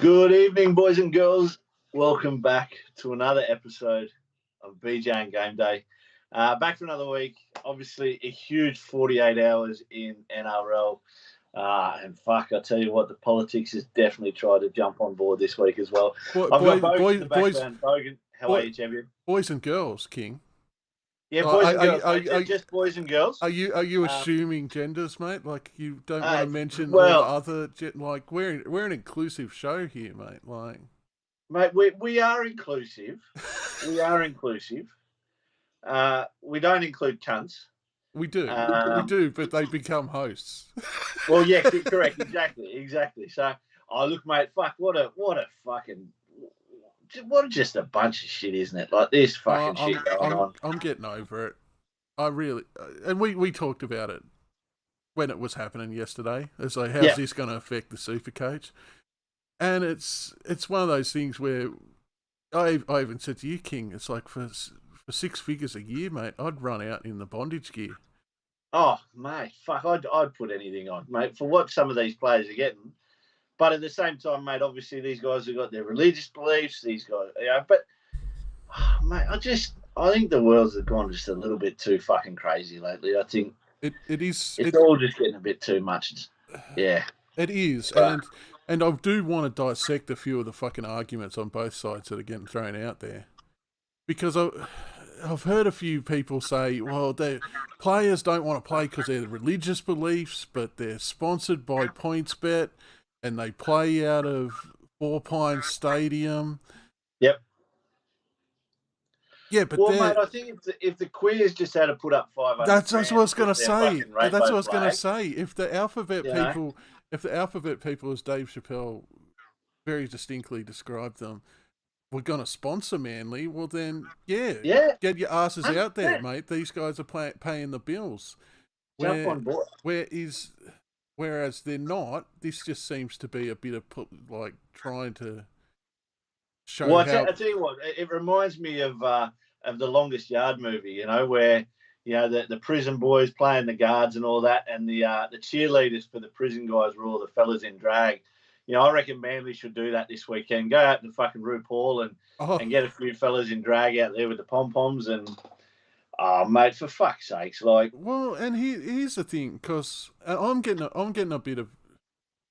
Good evening, boys and girls. Welcome back to another episode of BJ and Game Day. Back for another week. Obviously, a huge 48 hours in NRL. And fuck, I tell you what, the politics has definitely tried to jump on board this week as well. I've got Bogan in the background. Bogan, how are you, champion? Boys and girls, King. Yeah, boys and girls. Just boys and girls. Are you assuming genders, mate? Like you don't want to mention all the other like we're an inclusive show here, mate. Like, mate, we are inclusive. We are inclusive. We don't include cunts. We do, but they become hosts. Well, yes, correct, exactly. So, look, mate, fuck, what a fucking. What just a bunch of shit, isn't it? Like this fucking shit going on. I'm getting over it. I really, and we talked about it when it was happening yesterday. It's like, how's this going to affect the Supercoach? And it's one of those things where I even said to you, King, it's like for 6 figures a year, mate, I'd run out in the bondage gear. Oh, mate, fuck, I'd put anything on, mate, for what some of these players are getting. But at the same time, mate, obviously these guys have got their religious beliefs. These guys, but mate, I think the world's gone just a little bit too fucking crazy lately. I think it is. It's all just getting a bit too much. Yeah, it is, and I do want to dissect a few of the fucking arguments on both sides that are getting thrown out there, because I've heard a few people say, well, the players don't want to play because of their religious beliefs, but they're sponsored by PointsBet. And they play out of Four Pines Stadium. Yep. Yeah, but mate, I think if the Queers just had to put up 500, that's what I was going to say. That's what I was going to say. If the alphabet people, as Dave Chappelle very distinctly described them, were going to sponsor Manly, well then, get your asses out there, mate. These guys are paying the bills. Jump on board. Whereas they're not. This just seems to be a bit of like trying to show. Well, I tell you what, it reminds me of the Longest Yard movie. Where the prison boys playing the guards and all that, and the cheerleaders for the prison guys were all the fellas in drag. I reckon Manly should do that this weekend. Go out to fucking RuPaul and get a few fellas in drag out there with the pom poms and. Oh, mate, for fuck's sakes, like. Well, and here's the thing, because I'm getting a bit of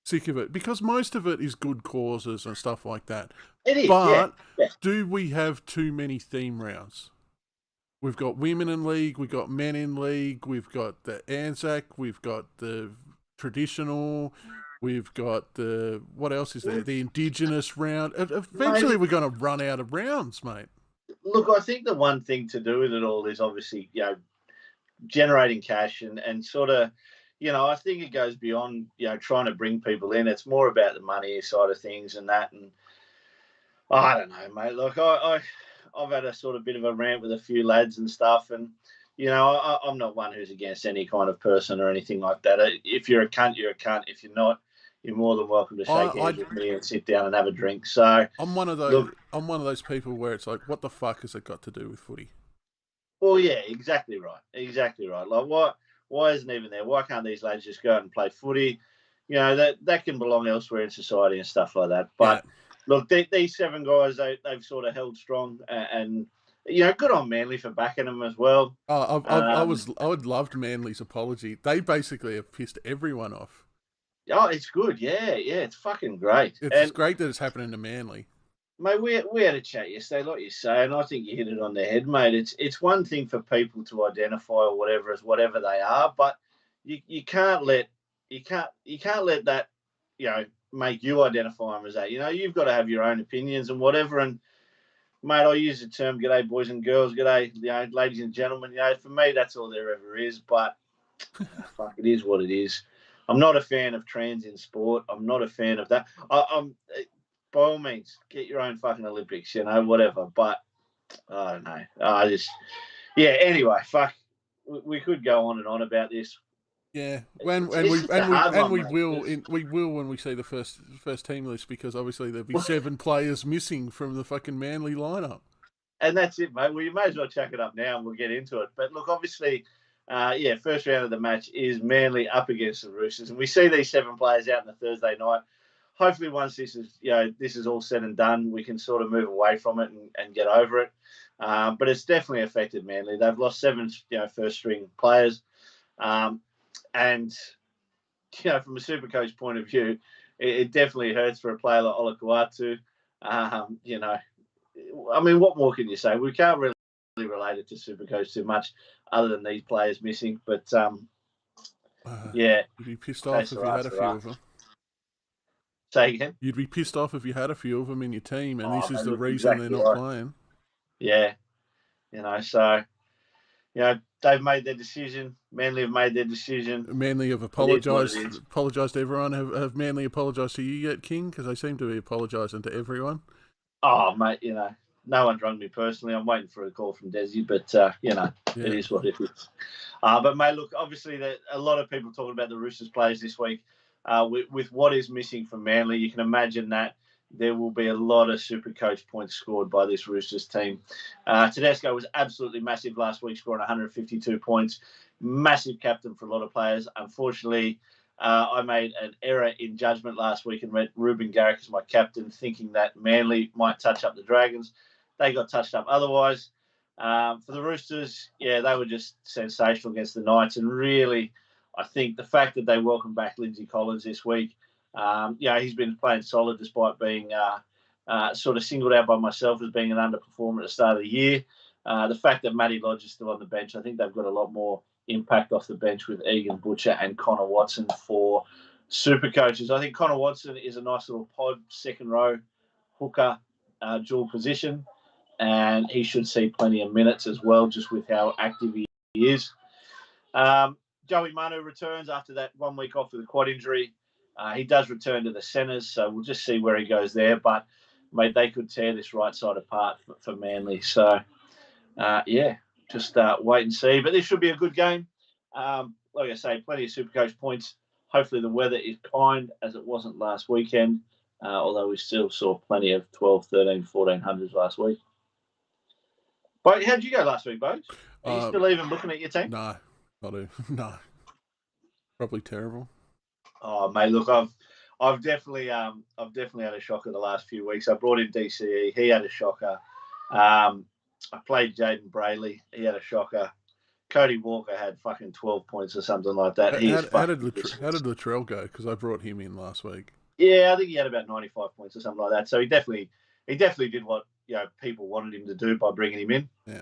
sick of it, because most of it is good causes and stuff like that. It is, but do we have too many theme rounds? We've got women in league, we've got men in league, we've got the Anzac, we've got the traditional, we've got the, what else is there? The Indigenous round. Eventually, we're going to run out of rounds, mate. Look, I think the one thing to do with it all is obviously, generating cash and sort of, I think it goes beyond, trying to bring people in. It's more about the money side of things and that. And I don't know, mate. Look, I've had a sort of bit of a rant with a few lads and stuff. And, I'm not one who's against any kind of person or anything like that. If you're a cunt, you're a cunt. If you're not, you're more than welcome to shake hands with me and sit down and have a drink. So I'm one of those people where it's like, what the fuck has it got to do with footy? Well, yeah, exactly right. Like, why isn't it even there? Why can't these lads just go out and play footy? That can belong elsewhere in society and stuff like that. But look, these 7 guys, they've sort of held strong and. Good on Manly for backing them as well. I would loved Manly's apology. They basically have pissed everyone off. Oh, it's good. Yeah, it's fucking great. It's great that it's happening to Manly. Mate, we had a chat yesterday, like you say, and I think you hit it on the head, mate. It's one thing for people to identify or whatever as whatever they are, but you can't let that make you identify them as that. You've got to have your own opinions and whatever. And mate, I use the term "G'day, boys and girls." G'day, ladies and gentlemen. For me, that's all there ever is. But fuck, it is what it is. I'm not a fan of trans in sport. I'm not a fan of that. I'm by all means, get your own fucking Olympics, whatever. But I don't know. Anyway, fuck. We could go on and on about this. Yeah, we will when we see the first team list, because obviously there'll be 7 players missing from the fucking Manly lineup. And that's it, mate. Well, you may as well chuck it up now and we'll get into it. But look, obviously. First round of the match is Manly up against the Roosters. And we see these 7 players out on the Thursday night. hopefully once this is all said and done, we can sort of move away from it and get over it. But it's definitely affected Manly. They've lost 7 first string players, and from a Supercoach point of view, it definitely hurts for a player like Olakuatu. I mean, what more can you say? We can't really relate it to Supercoach too much, other than these players missing. But you'd be pissed off if you had a few of them. Say again. You'd be pissed off if you had a few of them in your team, and this is the reason exactly they're not playing. Yeah, so they've made their decision. Manly have made their decision. Manly have apologised to everyone. Have Manly apologised to you yet, King? Because they seem to be apologising to everyone. Oh, mate, no one's rung me personally. I'm waiting for a call from Desi, but, It is what it is. But, mate, look, obviously a lot of people talking about the Roosters players this week. With what is missing from Manly, you can imagine that there will be a lot of Supercoach points scored by this Roosters team. Tedesco was absolutely massive last week, scoring 152 points. Massive captain for a lot of players. Unfortunately, I made an error in judgment last week and went Ruben Garrick as my captain, thinking that Manly might touch up the Dragons. They got touched up otherwise. For the Roosters, they were just sensational against the Knights. And really, I think the fact that they welcomed back Lindsay Collins this week, he's been playing solid despite being sort of singled out by myself as being an underperformer at the start of the year. The fact that Matty Lodge is still on the bench, I think they've got a lot more impact off the bench with Egan Butcher and Connor Watson for Supercoaches. I think Connor Watson is a nice little pod, second row hooker, dual position, and he should see plenty of minutes as well, just with how active he is. Joey Manu returns after that 1 week off with a quad injury. He does return to the centres, so we'll just see where he goes there. But, mate, they could tear this right side apart for Manly. So, just wait and see. But this should be a good game. Like I say, plenty of Supercoach points. Hopefully the weather is kind, as it wasn't last weekend, although we still saw plenty of 12, 13, 1400s last week. But how did you go last week, Bones? Are you still even looking at your team? No, not even. No. Probably terrible. Oh, mate, look, I've definitely had a shocker the last few weeks. I brought in DCE. He had a shocker. I played Jaden Brayley. He had a shocker. Cody Walker had fucking 12 points or something like that. How did Latrell go? Because I brought him in last week. Yeah, I think he had about 95 points or something like that. So he definitely did what people wanted him to do by bringing him in. Yeah.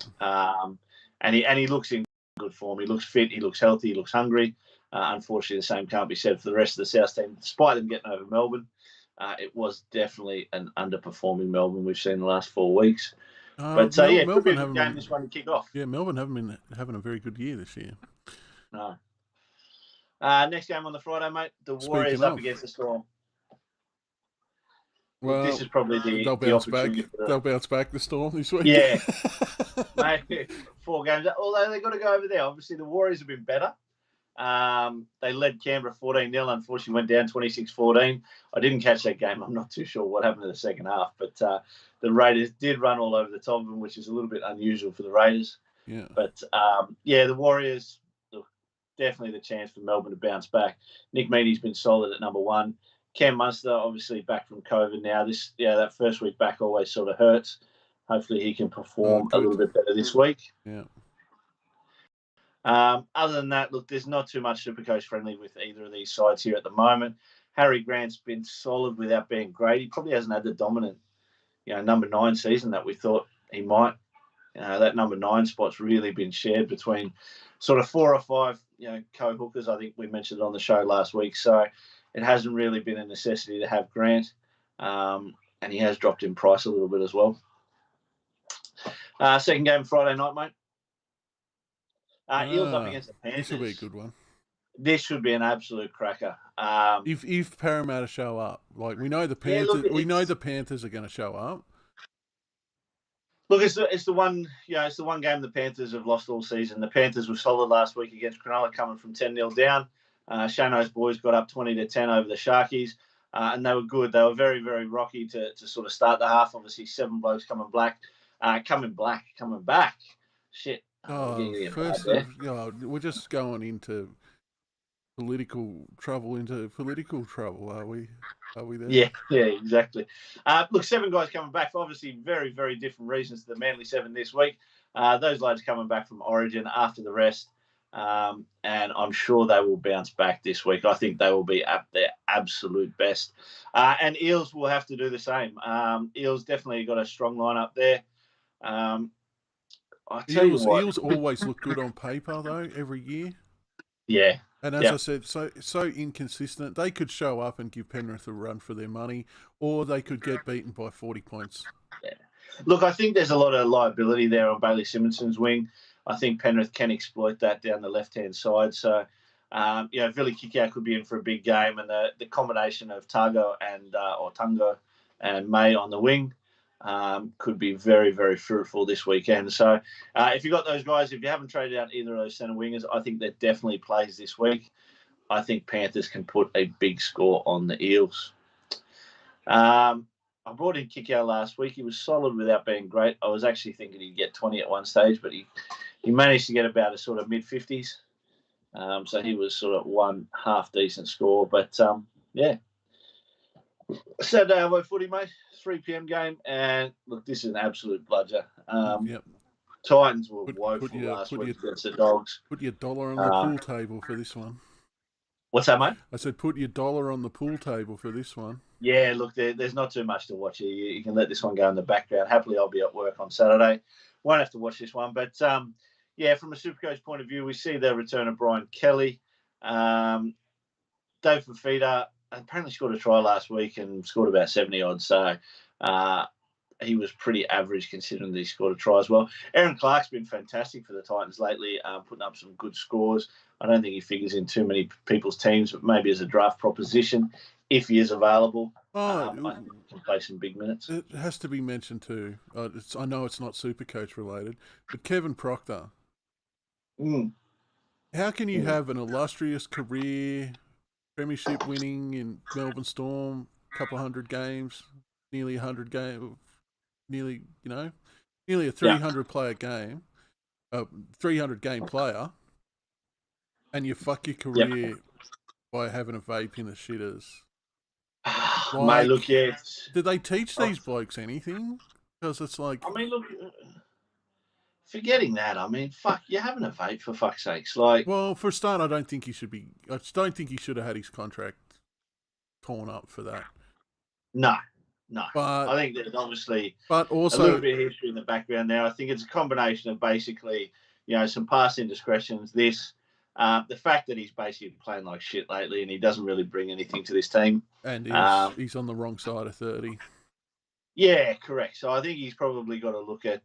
And he looks in good form. He looks fit. He looks healthy. He looks hungry. Unfortunately, the same can't be said for the rest of the South team. Despite them getting over Melbourne, it was definitely an underperforming Melbourne we've seen the last 4 weeks. But Melbourne could be a good game this one to kick off. Yeah, Melbourne haven't been having a very good year this year. No. Next game on the Friday, mate. The Warriors up against the Storm. Well, this is probably they'll bounce back. They'll bounce back the Storm this week. Yeah, mate, 4 games. Although they've got to go over there. Obviously, the Warriors have been better. They led Canberra 14-0. Unfortunately, went down 26-14. I didn't catch that game. I'm not too sure what happened in the second half. But the Raiders did run all over the top of them, which is a little bit unusual for the Raiders. Yeah. But, the Warriors, look, definitely the chance for Melbourne to bounce back. Nick Meaney's been solid at number 1. Cam Munster, obviously back from COVID now. That first week back always sort of hurts. Hopefully he can perform a little bit better this week. Yeah. Other than that, look, there's not too much Supercoach friendly with either of these sides here at the moment. Harry Grant's been solid without being great. He probably hasn't had the dominant, number 9 season that we thought he might. That number 9 spot's really been shared between sort of 4 or 5, co-hookers. I think we mentioned it on the show last week. So it hasn't really been a necessity to have Grant. And he has dropped in price a little bit as well. Second game Friday night, mate. Eels up against the Panthers. This will be a good one. This should be an absolute cracker. If Parramatta show up, like we know the Panthers, the Panthers are going to show up. Look, it's the one, it's the one game the Panthers have lost all season. The Panthers were solid last week against Cronulla, coming from 10-0 down. Shano's boys got up 20-10 over the Sharkies, and they were good. They were very, very rocky to sort of start the half. Obviously, 7 blokes coming back. Shit. We're just going into political trouble into political trouble, are we? Are we there? Yeah, exactly. Look, 7 guys coming back for obviously very, very different reasons to the Manly 7 this week. Those lads coming back from Origin after the rest, and I'm sure they will bounce back this week. I think they will be at their absolute best. And Eels will have to do the same. Eels definitely got a strong lineup there. I tell you what, Eels always look good on paper, though, every year. Yeah. And as I said, so inconsistent. They could show up and give Penrith a run for their money, or they could get beaten by 40 points. Yeah. Look, I think there's a lot of liability there on Bailey Simonson's wing. I think Penrith can exploit that down the left-hand side. So, Vili Kikau could be in for a big game, and the combination of Tungo and May on the wing could be very, very fruitful this weekend. So if you've got those guys, if you haven't traded out either of those centre wingers, I think that definitely plays this week. I think Panthers can put a big score on the Eels. I brought in Kikau last week. He was solid without being great. I was actually thinking he'd get 20 at one stage, but he managed to get about a sort of mid-50s. So he was sort of one half decent score. But, Saturday, Arvo footy, mate. 3 p.m. game. And, look, this is an absolute bludger. Titans were woeful last week against the Dogs. Put your dollar on the pool table for this one. What's that, mate? I said put your dollar on the pool table for this one. Yeah, look, there's not too much to watch here. You can let this one go in the background. Happily, I'll be at work on Saturday. Won't have to watch this one. But, from a Supercoach point of view, we see the return of Brian Kelly. Dave Fafita apparently scored a try last week and scored about 70 odds. So he was pretty average considering that he scored a try as well. Aaron Clark's been fantastic for the Titans lately, putting up some good scores. I don't think he figures in too many people's teams, but maybe as a draft proposition, if he is available, I think he can play some big minutes. It has to be mentioned too. I know it's not Supercoach related, but Kevin Proctor. How can you have an illustrious career, premiership winning in Melbourne Storm, couple hundred games, nearly 100 games, nearly a 300 player game, 300 game player, and you fuck your career by having a vape in the shitters? Mate, look, did they teach these blokes anything? Because it's like, I mean, look, forgetting that, I mean, fuck, you're having a vape for fuck's sakes. Like, well, for a start, I don't think he should have had his contract torn up for that. No. But I think there's obviously also a little bit of history in the background there. I think it's a combination of basically, some past indiscretions. The fact that he's basically playing like shit lately and he doesn't really bring anything to this team. And he's on the wrong side of 30. Yeah, correct. So I think he's probably got to look at,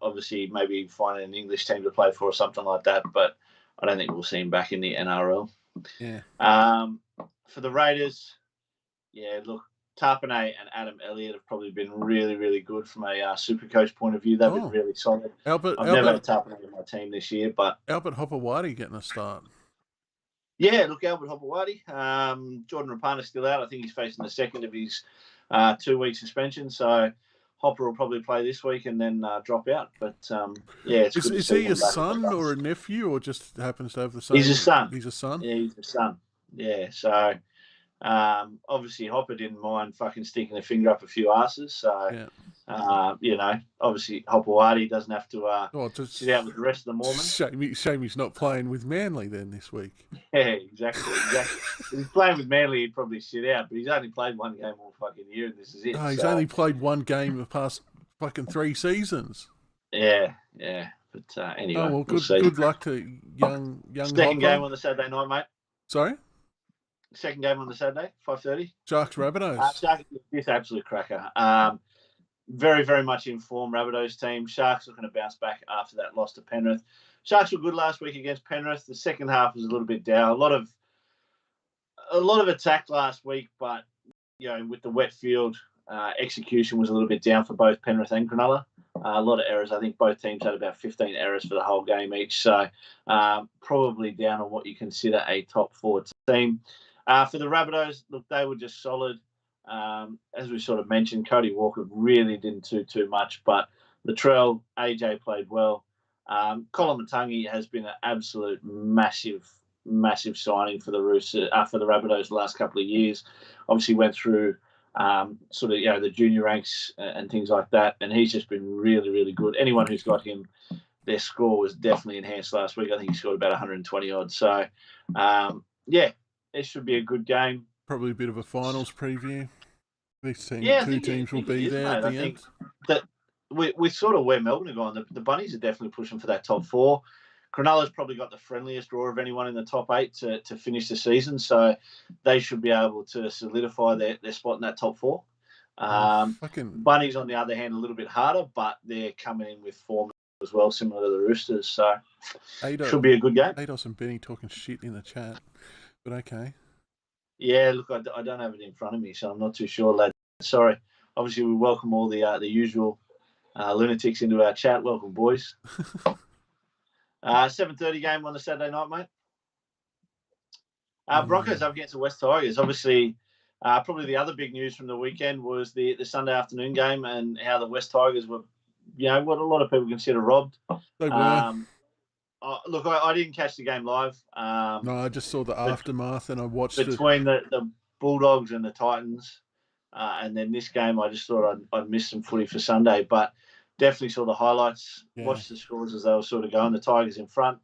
obviously, maybe finding an English team to play for or something like that. But I don't think we'll see him back in the NRL. Yeah. For the Raiders, look, Tarpanay and Adam Elliott have probably been really, really good from a Supercoach point of view. They've been really solid. I've never had Tarpanay in my team this year, but Albert Hopewadi getting a start. Yeah, look, Albert Hopewadi. Jordan Rapana's still out. I think he's facing the second of his 2-week suspension. So Hopper will probably play this week and then drop out. But it's good. Is he a son or a nephew, or just happens to have the same? He's a son. He's a son. Yeah, he's a son. Yeah, so. Obviously Hopper didn't mind fucking sticking a finger up a few asses, so obviously Hopewadi doesn't have to sit out with the rest of the Mormons. Shame he's not playing with Manly then this week. Yeah, exactly. If he's playing with Manly, he'd probably sit out, but he's only played one game all fucking year, and this is it. Oh, he's only played one game the past fucking 3 seasons. Yeah. But anyway, oh well, good luck to young. Second Hopper. Game on the Saturday night, mate. Sorry. Second game on the Saturday, 5:30. Sharks Rabbitohs. Sharks, this absolute cracker. Very, very much in form, Rabbitohs team. Sharks looking to bounce back after that loss to Penrith. Sharks were good last week against Penrith. The second half was a little bit down. A lot of attack last week, but with the wet field, execution was a little bit down for both Penrith and Cronulla. A lot of errors. I think both teams had about 15 errors for the whole game each. So probably down on what you consider a top 4 team. For the Rabbitohs, look, they were just solid. As we sort of mentioned, Cody Walker really didn't do too much, but Latrell, AJ played well. Colin Matangi has been an absolute massive massive signing for the Roosters, for the Rabbitohs the last couple of years. Obviously went through sort of, the junior ranks and things like that, and he's just been really, really good. Anyone who's got him, their score was definitely enhanced last week. I think he scored about 120 odd. So, it should be a good game. Probably a bit of a finals preview. These two teams will be there at the end. I think that we sort of where Melbourne are going. The Bunnies are definitely pushing for that top 4. Cronulla's probably got the friendliest draw of anyone in the top 8 to finish the season, so they should be able to solidify their spot in that top 4. Bunnies, on the other hand, a little bit harder, but they're coming in with form as well, similar to the Roosters, so should be a good game. Ados and Benny talking shit in the chat, but okay. Yeah, look, I don't have it in front of me, so I'm not too sure, lad. Sorry. Obviously, we welcome all the usual lunatics into our chat. Welcome, boys. 7:30 game on the Saturday night, mate. Broncos up against the West Tigers. Obviously, probably the other big news from the weekend was the Sunday afternoon game and how the West Tigers were, what a lot of people consider robbed. They were. Look, I didn't catch the game live. No, I just saw the aftermath and I watched between the Bulldogs and the Titans. And then this game, I just thought I'd miss some footy for Sunday, but definitely saw the highlights, watched the scores as they were sort of going. The Tigers in front,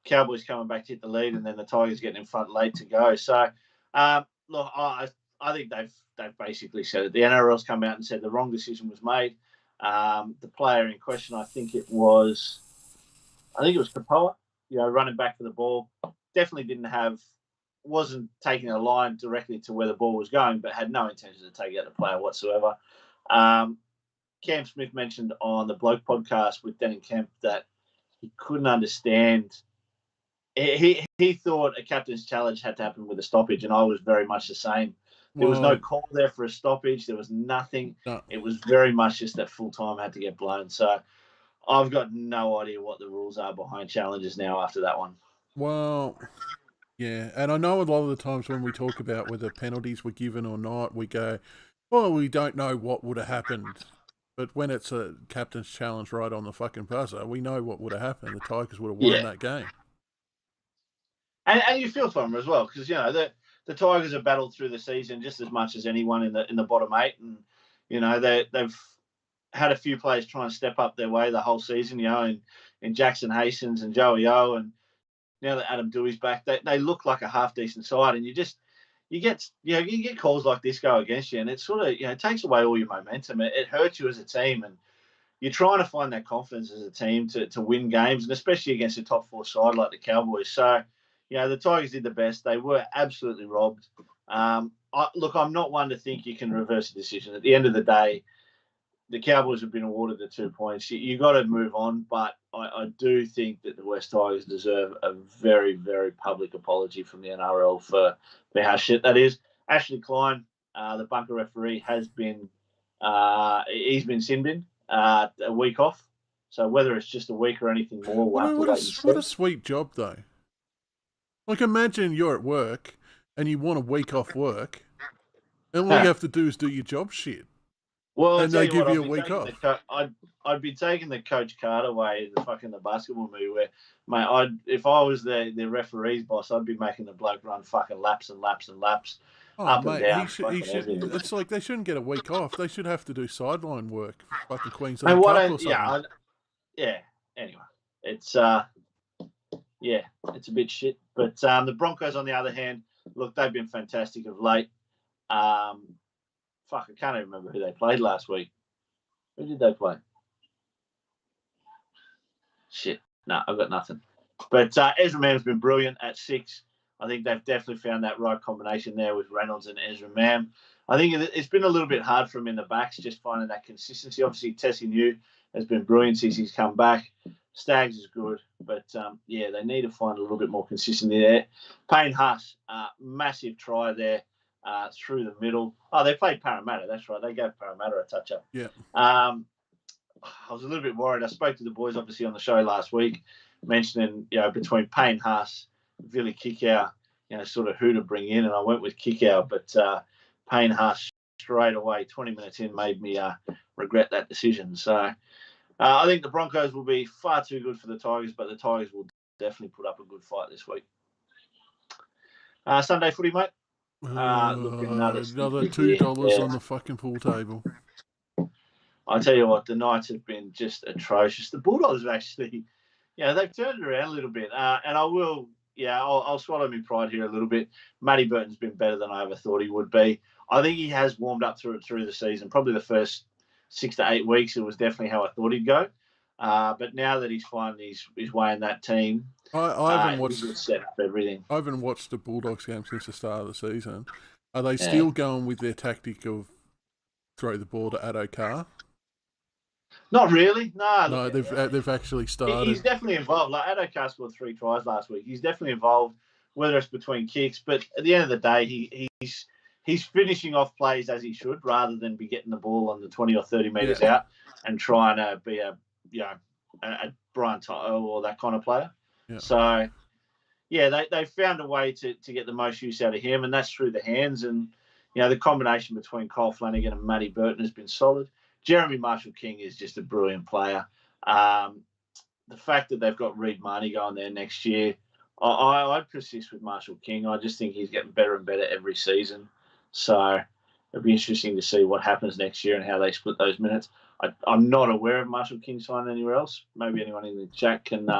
Cowboys coming back to hit the lead, and then the Tigers getting in front late to go. So, look, I think they've basically said it. The NRL's come out and said the wrong decision was made. The player in question, I think it was Kapoa, running back for the ball, definitely wasn't taking a line directly to where the ball was going, but had no intention to take out the player whatsoever. Cam Smith mentioned on the Bloke podcast with Denning Kemp that he couldn't understand. He thought a captain's challenge had to happen with a stoppage, and I was very much the same. There was no call there for a stoppage. There was nothing. No. It was very much just that full time had to get blown. So I've got no idea what the rules are behind challenges now after that one. Well, yeah, and I know a lot of the times when we talk about whether penalties were given or not, we go, well, we don't know what would have happened. But when it's a captain's challenge right on the fucking buzzer, we know what would have happened. The Tigers would have won that game. And you feel for them as well, because, the Tigers have battled through the season just as much as anyone in the bottom 8. And, they've had a few players try and step up their way the whole season, in Jackson Hastings and Joey O, and now that Adam Dewey's back, they look like a half decent side, and you get calls like this go against you, and it sort of it takes away all your momentum. It hurts you as a team, and you're trying to find that confidence as a team to win games, and especially against a top 4 side like the Cowboys. So, the Tigers did the best. They were absolutely robbed. I'm not one to think you can reverse a decision. At the end of the day, the Cowboys have been awarded the 2 points. You got to move on, but I do think that the West Tigers deserve a very, very public apology from the NRL for how shit that is. Ashley Klein, the bunker referee, has been he's been sin binned a week off. So whether it's just a week or anything more, we'll have to wait and see. What a sweet job, though. Like, imagine you're at work and you want a week off work, and all you have to do is do your job shit. Well, and they give you a week off. I'd be taking the Coach Carter way, the basketball movie, where, mate, if I was the referee's boss, I'd be making the bloke run fucking laps and laps and laps. Oh, mate, he should. It's like they shouldn't get a week off. They should have to do sideline work, like the Queensland Cup or something. Anyway, it's it's a bit shit. But the Broncos, on the other hand, look, they've been fantastic of late. I can't even remember who they played last week. Who did they play? Shit. No, I've got nothing. But Ezra Mam's been brilliant at 6. I think they've definitely found that right combination there with Reynolds and Ezra Mam. I think it's been a little bit hard for him in the backs, just finding that consistency. Obviously, Tessie New has been brilliant since he's come back. Staggs is good, but they need to find a little bit more consistency there. Payne Haas, massive try there. Through the middle. Oh, they played Parramatta. That's right. They gave Parramatta a touch-up. Yeah. I was a little bit worried. I spoke to the boys, obviously, on the show last week, mentioning, between Payne Haas, Billy Kickow, sort of who to bring in, and I went with Kickow, but Payne Haas straight away, 20 minutes in, made me regret that decision. So I think the Broncos will be far too good for the Tigers, but the Tigers will definitely put up a good fight this week. Sunday footy, mate. Look, another $2 on the fucking pool table. I tell you what, the Knights have been just atrocious. The Bulldogs have actually, they've turned it around a little bit. And I will, I'll swallow my pride here a little bit. Matty Burton's been better than I ever thought he would be. I think he has warmed up through the season. Probably the first 6 to 8 weeks, it was definitely how I thought he'd go. But now that he's finding his way in that team, I haven't watched he's set up everything. I haven't watched the Bulldogs game since the start of the season. Are they still going with their tactic of throw the ball to Addo Carr? Not really. No, they've actually started. He's definitely involved. Like Addo Carr scored 3 tries last week. He's definitely involved, whether it's between kicks. But at the end of the day, he's finishing off plays as he should, rather than be getting the ball on the 20 or 30 metres out and trying to be a Brian Tyler or that kind of player. Yeah. So, they found a way to get the most use out of him, and that's through the hands. And, the combination between Kyle Flanagan and Matty Burton has been solid. Jeremy Marshall-King is just a brilliant player. The fact that they've got Reid Marnie going there next year, I'd persist with Marshall-King. I just think he's getting better and better every season. So it'll be interesting to see what happens next year and how they split those minutes. I'm not aware of Marshall-King signing anywhere else. Maybe anyone in the chat can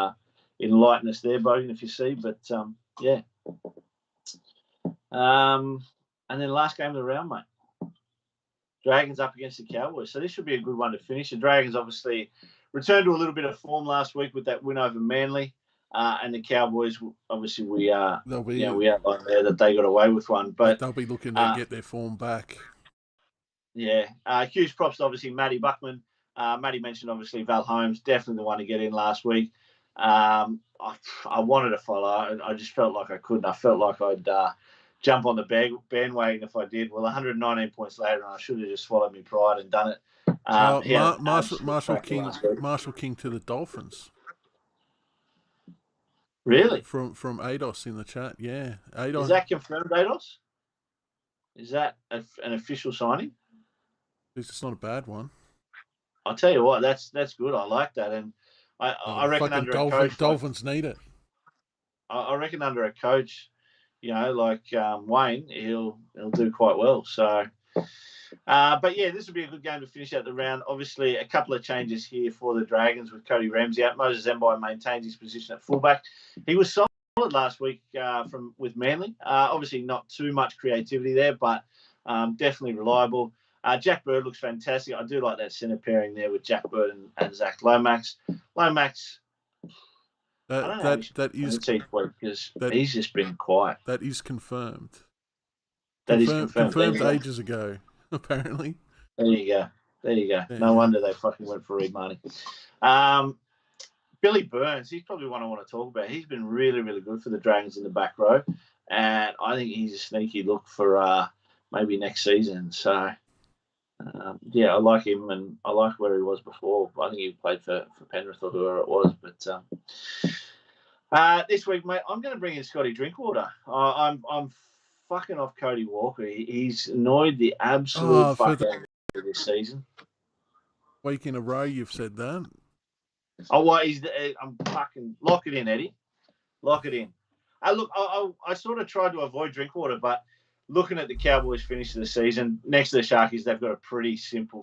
enlighten us there, Bogan, if you see. But, and then last game of the round, mate. Dragons up against the Cowboys. So this should be a good one to finish. The Dragons obviously returned to a little bit of form last week with that win over Manly. And the Cowboys, obviously, we outlined there that they got away with one. But they'll be looking to get their form back. Yeah. Huge props to, obviously, Matty Buckman. Matty mentioned, obviously, Val Holmes, definitely the one to get in last week. I wanted to follow. I just felt like I couldn't. I felt like I'd jump on the bandwagon if I did. Well, 119 points later, and I should have just swallowed my pride and done it. Marshall King to the Dolphins. Really? From ADOS in the chat, yeah. ADOS. Is that confirmed, ADOS? Is that an official signing? It's not a bad one. I'll tell you what, that's good. I like that, and I reckon under a coach, Dolphins need it. I reckon under a coach, like Wayne, he'll do quite well. So, but this will be a good game to finish out the round. Obviously, a couple of changes here for the Dragons with Cody Ramsey out. Moses Mbye maintains his position at fullback. He was solid last week with Manly. Obviously, not too much creativity there, but definitely reliable. Jack Bird looks fantastic. I do like that centre pairing there with Jack Bird and Zach Lomax. He's just been quiet. That is confirmed. That is confirmed ages ago, apparently. There you go. Yeah. No wonder they fucking went for Reid Marnie. Billy Burns, he's probably one I want to talk about. He's been really, really good for the Dragons in the back row, and I think he's a sneaky look for maybe next season. So, I like him, and I like where he was before. I think he played for Penrith or whoever it was. But this week, mate, I'm going to bring in Scotty Drinkwater. I'm fucking off Cody Walker. He's annoyed the absolute fuck out of this season. Week in a row, you've said that. Oh, well, I'm fucking lock it in, Eddie. Lock it in. Look, I sort of tried to avoid Drinkwater, but looking at the Cowboys finish of the season, next to the Sharkies, they've got a pretty simple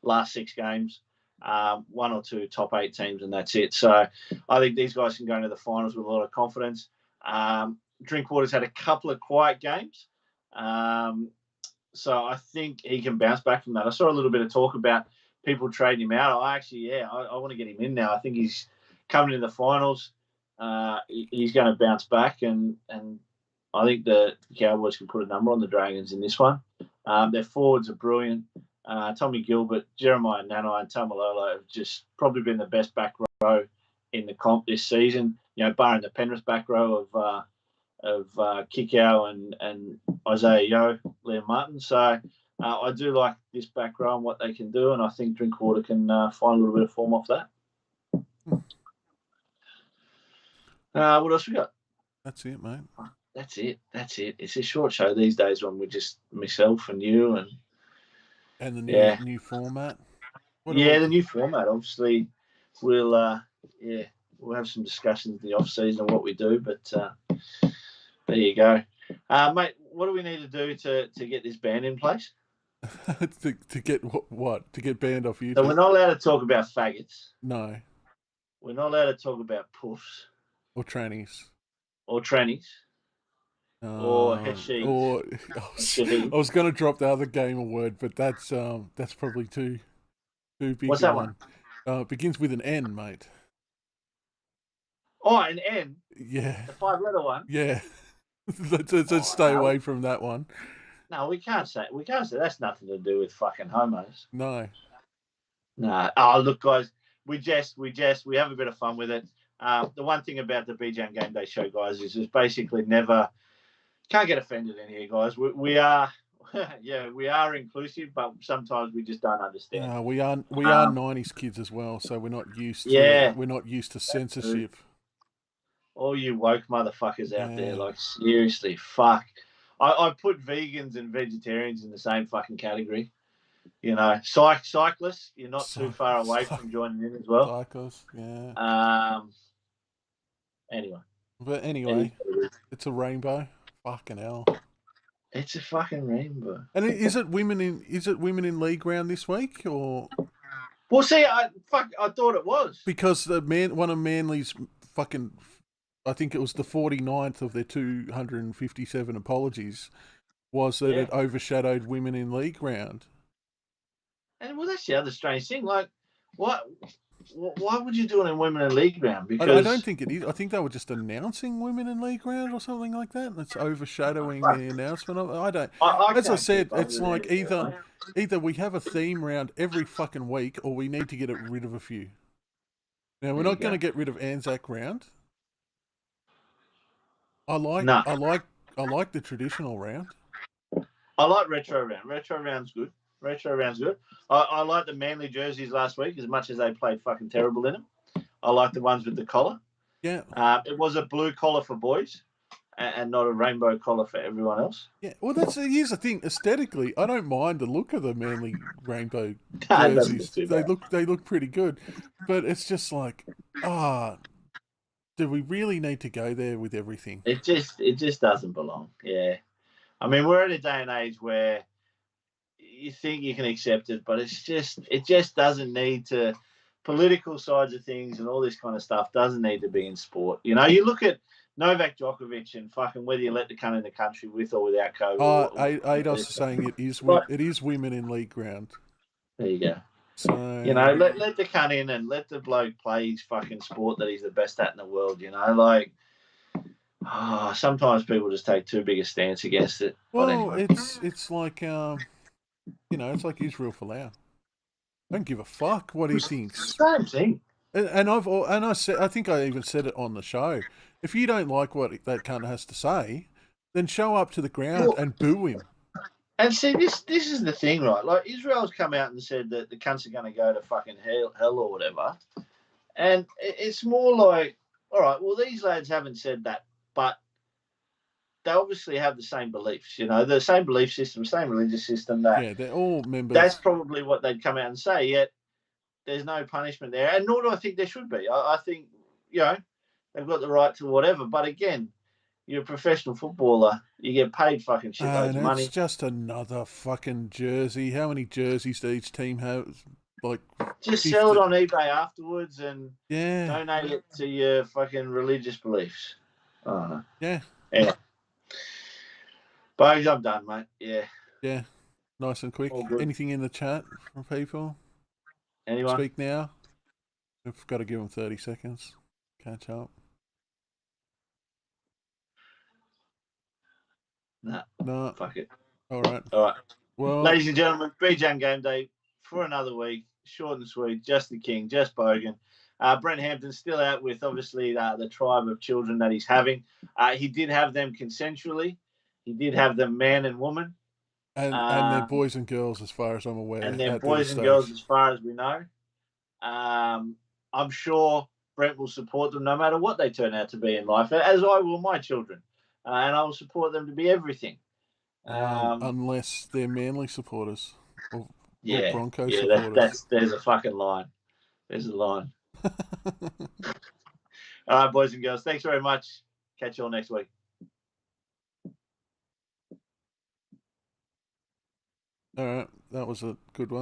last six games. 1 or 2 top 8 teams, and that's it. So I think these guys can go into the finals with a lot of confidence. Drinkwater's had a couple of quiet games. So I think he can bounce back from that. I saw a little bit of talk about people trading him out. I want to get him in now. I think he's coming in the finals. He's going to bounce back, and I think the Cowboys can put a number on the Dragons in this one. Their forwards are brilliant. Tommy Gilbert, Jeremiah Nanai, and Tamalolo have just probably been the best back row in the comp this season. Barring the Penrith back row of Kikau and Isaiah Yeo, Liam Martin. So I do like this back row and what they can do, and I think Drinkwater can find a little bit of form off that. What else we got? That's it, mate. That's it. It's a short show these days when we just myself and you and the new format. The new format. Obviously, we'll we'll have some discussions in the off season of what we do. But there you go, mate. What do we need to do to get this ban in place? to get what? To get banned off YouTube? So we're not allowed to talk about faggots. No. We're not allowed to talk about puffs. Or trannies. Or trannies. Or heshies. Or I was going to drop the other gamer word, but that's probably too big. What's that one? Begins with an N, mate. Oh, an N? Yeah. The 5-letter one? Yeah. Let's stay away from that one. No, we can't say that's nothing to do with fucking homos. No. No. Oh, look, guys, we have a bit of fun with it. The one thing about the BJ and Game Day show, guys, is it's basically never can't get offended in here, guys. We are we are inclusive, but sometimes we just don't understand. We are 90s kids as well, so we're not used to censorship. All you woke motherfuckers out there, like, seriously, fuck. I put vegans and vegetarians in the same fucking category. You know, cyclists, you're not too far away from joining in as well. Cyclists, yeah. Anyway, it's a rainbow. Fucking hell. It's a fucking rainbow. And is it women in league round this week or? Well, see, I thought it was because one of Manly's fucking, I think it was the 49th of their 257 apologies, was that it overshadowed women in league round. And well, that's the other strange thing. Like, what? Why would you do it in women in league round? Because I don't think it is. I think they were just announcing women in league round or something like that. It's overshadowing the announcement of it. I don't. As I said, it's like either we have a theme round every fucking week, or we need to get rid of a few. Now we're not going to get rid of Anzac round. I like the traditional round. I like retro round. Retro round's good. I like the Manly jerseys last week as much as they played fucking terrible in them. I like the ones with the collar. Yeah. It was a blue collar for boys and not a rainbow collar for everyone else. Yeah. Well, here's the thing. Aesthetically, I don't mind the look of the Manly rainbow jerseys. They look pretty good, but it's just like, do we really need to go there with everything? It just doesn't belong. Yeah. I mean, we're at a day and age where you think you can accept it, but it just doesn't need to. Political sides of things and all this kind of stuff doesn't need to be in sport. You know, you look at Novak Djokovic and fucking whether you let the cunt in the country with or without COVID. ADOS is saying it is women in league ground. There you go. So, you know, let the cunt in and let the bloke play his fucking sport that he's the best at in the world. You know, like. Sometimes people just take too big a stance against it. Well, anyway. it's like it's like Israel Folau. I don't give a fuck what he thinks. Same thing. And I think I even said it on the show. If you don't like what that cunt has to say, then show up to the ground and boo him. And see, this is the thing, right? Like, Israel's come out and said that the cunts are going to go to fucking hell or whatever. And it's more like, all right, well, these lads haven't said that, but they obviously have the same beliefs, you know, the same belief system, same religious system. They're all members. That's probably what they'd come out and say, yet there's no punishment there. And nor do I think there should be. I think, you know, they've got the right to whatever. But again, you're a professional footballer. You get paid fucking shitloads of money. It's just another fucking jersey. How many jerseys do each team have? Like, just 50. Sell it on eBay afterwards and yeah, donate it to your fucking religious beliefs. I don't know. Yeah. Yeah. Bogues, I'm done, mate. Yeah. Yeah. Nice and quick. Anything in the chat from people? Anyone? Speak now. We've got to give them 30 seconds. Catch up. No. Fuck it. All right. Well, ladies and gentlemen, BJ Game Day for another week. Short and sweet. Just the king. Just Bogan. Brent Hampton's still out with, obviously, the tribe of children that he's having. He did have them consensually. He did have them man and woman. And they're boys and girls, as far as I'm aware. And they're boys and girls, as far as we know. I'm sure Brent will support them no matter what they turn out to be in life, as I will my children. And I will support them to be everything. Unless they're Manly supporters. Or Broncos supporters. There's a fucking line. There's a line. All right, boys and girls. Thanks very much. Catch you all next week. All right. That was a good one.